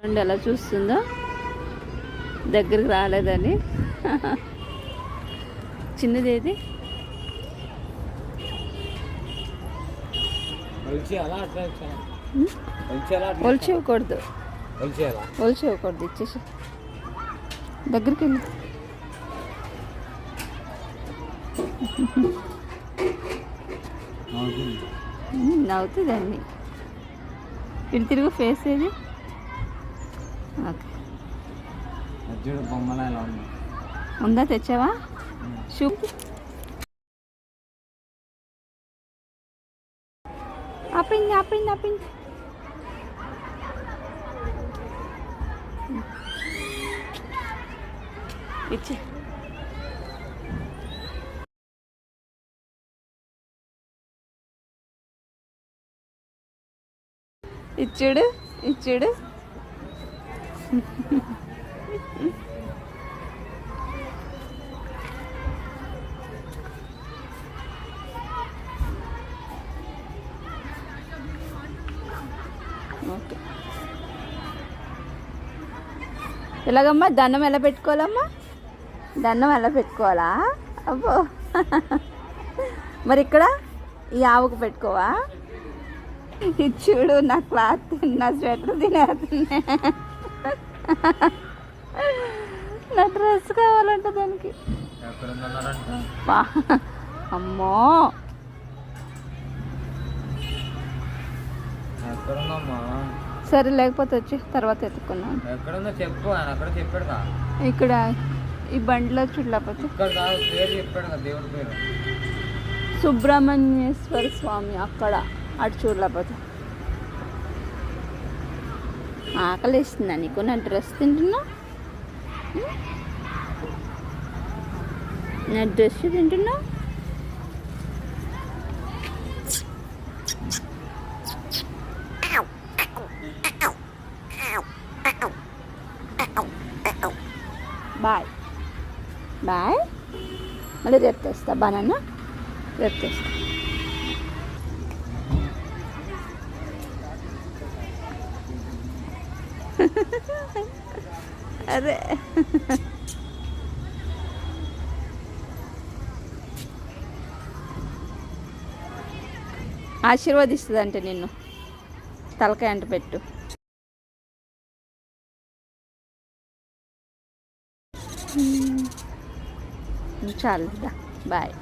అండి ఎలా చూస్తుందో, దగ్గరికి రాలేదని. చిన్నది ఏది ఒలిచివ్వకూడదు, ఒలిచివ్వకూడదు, ఇచ్చేసి దగ్గరికి వెళ్ళి. నవ్వుతుందండి. ఇటు తిరుగు, ఫేస్ ఏది. ఓకే, ఉందా, తెచ్చావా? షూ ఆపింది, ఆపింది, ఆపింది. ఇచ్చే ఇచ్చుడు, ఇచ్చుడు. ఓకే, ఎలాగమ్మా దండం ఎలా పెట్టుకోవాలమ్మా? దండం ఎలా పెట్టుకోవాలా? అబ్బో, మరి ఇక్కడ ఈ ఆవుకు పెట్టుకోవా? చూడు, నా క్లాత్, నా స్వెటర్ తినేస్తున్నా. నా డ్రెస్ కావాలంట దానికి. అమ్మో, సరే, లేకపోతే వచ్చి తర్వాత ఎత్తుకున్నాను. ఇక్కడ ఈ బండిలో చూడలేకపోతే సుబ్రహ్మణ్యేశ్వర స్వామి అక్కడ, అటు చూడలేకపోతే. ఆకలి వేస్తుందా నీకు? నా డ్రెస్ తింటున్నా, నా డ్రెస్ తింటున్నా. బాయ్ బాయ్, మళ్ళీ రేపు తెస్తా బనానా, రేపు తెస్తా. అరే, ఆశీర్వదిస్తుందంటే నిన్ను, తలకాయ అంట పెట్టు. చాలు, బాయ్.